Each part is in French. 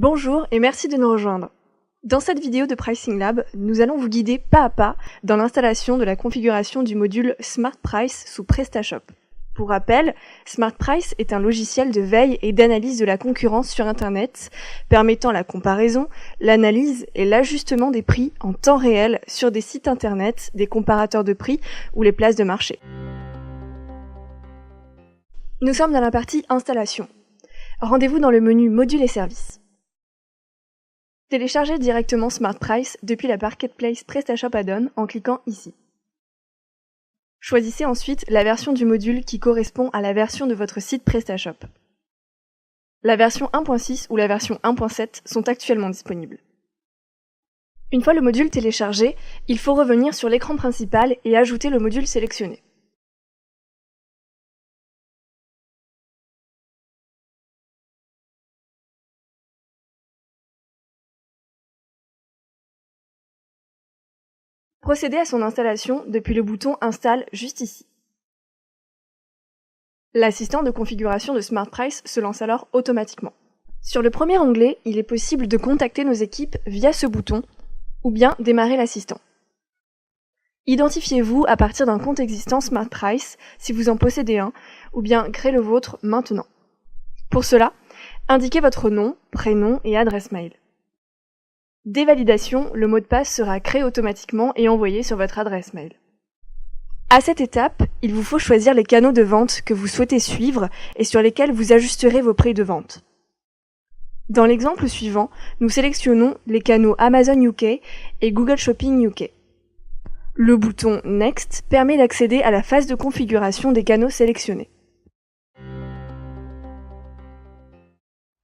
Bonjour et merci de nous rejoindre. Dans cette vidéo de Pricing Lab, nous allons vous guider pas à pas dans l'installation de la configuration du module Smart Price sous PrestaShop. Pour rappel, Smart Price est un logiciel de veille et d'analyse de la concurrence sur Internet, permettant la comparaison, l'analyse et l'ajustement des prix en temps réel sur des sites Internet, des comparateurs de prix ou les places de marché. Nous sommes dans la partie Installation. Rendez-vous dans le menu Modules et services. Téléchargez directement Smart Price depuis la Marketplace PrestaShop Add-on en cliquant ici. Choisissez ensuite la version du module qui correspond à la version de votre site PrestaShop. La version 1.6 ou la version 1.7 sont actuellement disponibles. Une fois le module téléchargé, il faut revenir sur l'écran principal et ajouter le module sélectionné. Procédez à son installation depuis le bouton Installe juste ici. L'assistant de configuration de Smart Price se lance alors automatiquement. Sur le premier onglet, il est possible de contacter nos équipes via ce bouton ou bien démarrer l'assistant. Identifiez-vous à partir d'un compte existant Smart Price si vous en possédez un ou bien créez le vôtre maintenant. Pour cela, indiquez votre nom, prénom et adresse mail. Dès validation, le mot de passe sera créé automatiquement et envoyé sur votre adresse mail. À cette étape, il vous faut choisir les canaux de vente que vous souhaitez suivre et sur lesquels vous ajusterez vos prix de vente. Dans l'exemple suivant, nous sélectionnons les canaux Amazon UK et Google Shopping UK. Le bouton Next permet d'accéder à la phase de configuration des canaux sélectionnés.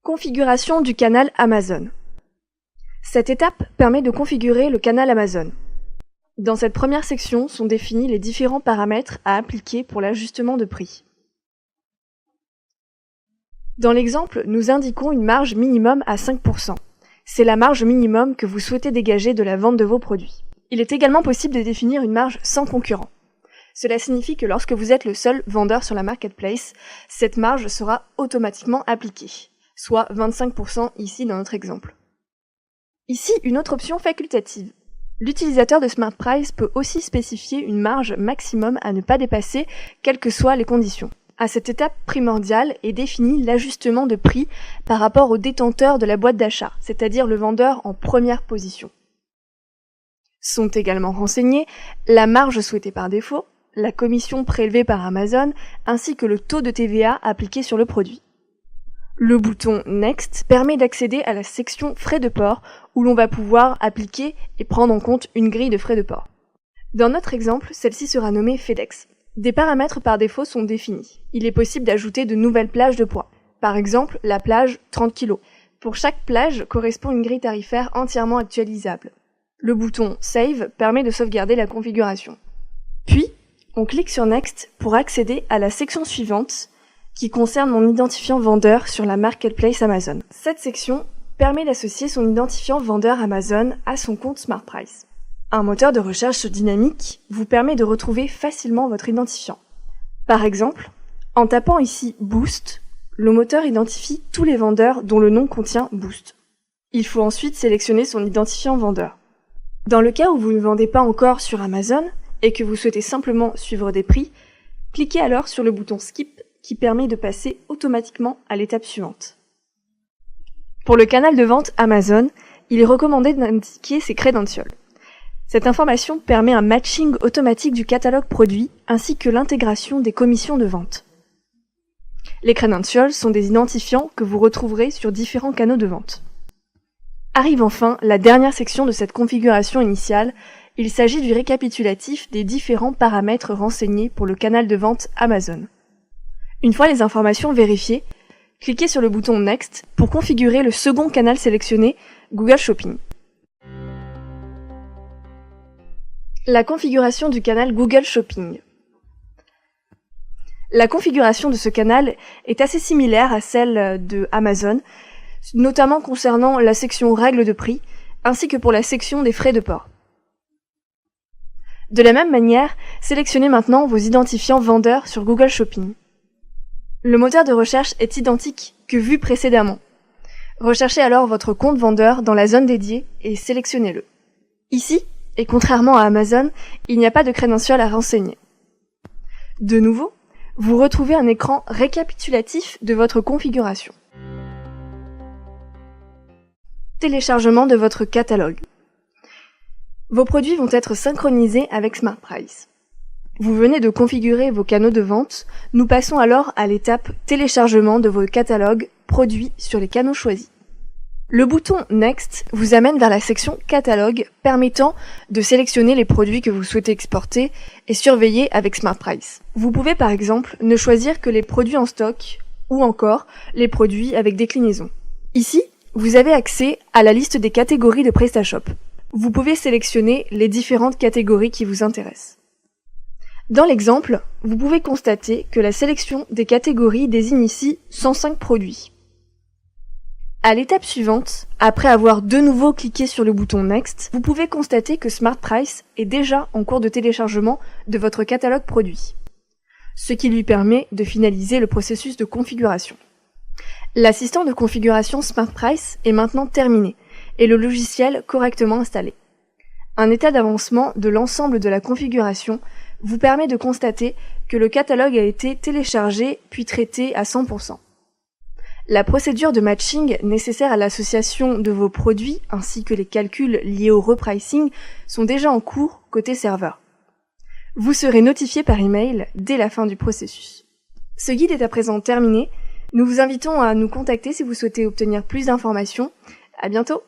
Configuration du canal Amazon. Cette étape permet de configurer le canal Amazon. Dans cette première section sont définis les différents paramètres à appliquer pour l'ajustement de prix. Dans l'exemple, nous indiquons une marge minimum à 5%. C'est la marge minimum que vous souhaitez dégager de la vente de vos produits. Il est également possible de définir une marge sans concurrent. Cela signifie que lorsque vous êtes le seul vendeur sur la marketplace, cette marge sera automatiquement appliquée, soit 25% ici dans notre exemple. Ici, une autre option facultative. L'utilisateur de Smart Price peut aussi spécifier une marge maximum à ne pas dépasser, quelles que soient les conditions. À cette étape primordiale est défini l'ajustement de prix par rapport au détenteur de la boîte d'achat, c'est-à-dire le vendeur en première position. Sont également renseignés la marge souhaitée par défaut, la commission prélevée par Amazon, ainsi que le taux de TVA appliqué sur le produit. Le bouton Next permet d'accéder à la section frais de port où l'on va pouvoir appliquer et prendre en compte une grille de frais de port. Dans notre exemple, celle-ci sera nommée FedEx. Des paramètres par défaut sont définis. Il est possible d'ajouter de nouvelles plages de poids. Par exemple, la plage 30 kg. Pour chaque plage correspond une grille tarifaire entièrement actualisable. Le bouton Save permet de sauvegarder la configuration. Puis, on clique sur Next pour accéder à la section suivante qui concerne mon identifiant vendeur sur la Marketplace Amazon. Cette section permet d'associer son identifiant vendeur Amazon à son compte Smart Price. Un moteur de recherche dynamique vous permet de retrouver facilement votre identifiant. Par exemple, en tapant ici Boost, le moteur identifie tous les vendeurs dont le nom contient Boost. Il faut ensuite sélectionner son identifiant vendeur. Dans le cas où vous ne vendez pas encore sur Amazon et que vous souhaitez simplement suivre des prix, cliquez alors sur le bouton Skip qui permet de passer automatiquement à l'étape suivante. Pour le canal de vente Amazon, il est recommandé d'indiquer ses credentials. Cette information permet un matching automatique du catalogue produit ainsi que l'intégration des commissions de vente. Les credentials sont des identifiants que vous retrouverez sur différents canaux de vente. Arrive enfin la dernière section de cette configuration initiale. Il s'agit du récapitulatif des différents paramètres renseignés pour le canal de vente Amazon. Une fois les informations vérifiées, cliquez sur le bouton Next pour configurer le second canal sélectionné, Google Shopping. La configuration du canal Google Shopping. La configuration de ce canal est assez similaire à celle de Amazon, notamment concernant la section règles de prix, ainsi que pour la section des frais de port. De la même manière, sélectionnez maintenant vos identifiants vendeurs sur Google Shopping. Le moteur de recherche est identique que vu précédemment. Recherchez alors votre compte vendeur dans la zone dédiée et sélectionnez-le. Ici, et contrairement à Amazon, il n'y a pas de crédential à renseigner. De nouveau, vous retrouvez un écran récapitulatif de votre configuration. Téléchargement de votre catalogue. Vos produits vont être synchronisés avec SmartPrice. Vous venez de configurer vos canaux de vente, nous passons alors à l'étape téléchargement de vos catalogues produits sur les canaux choisis. Le bouton Next vous amène vers la section Catalogue permettant de sélectionner les produits que vous souhaitez exporter et surveiller avec SmartPrice. Vous pouvez par exemple ne choisir que les produits en stock ou encore les produits avec déclinaison. Ici, vous avez accès à la liste des catégories de PrestaShop. Vous pouvez sélectionner les différentes catégories qui vous intéressent. Dans l'exemple, vous pouvez constater que la sélection des catégories désigne ici 105 produits. À l'étape suivante, après avoir de nouveau cliqué sur le bouton Next, vous pouvez constater que SmartPrice est déjà en cours de téléchargement de votre catalogue produit, ce qui lui permet de finaliser le processus de configuration. L'assistant de configuration SmartPrice est maintenant terminé et le logiciel correctement installé. Un état d'avancement de l'ensemble de la configuration vous permet de constater que le catalogue a été téléchargé puis traité à 100%. La procédure de matching nécessaire à l'association de vos produits ainsi que les calculs liés au repricing sont déjà en cours côté serveur. Vous serez notifié par email dès la fin du processus. Ce guide est à présent terminé. Nous vous invitons à nous contacter si vous souhaitez obtenir plus d'informations. À bientôt!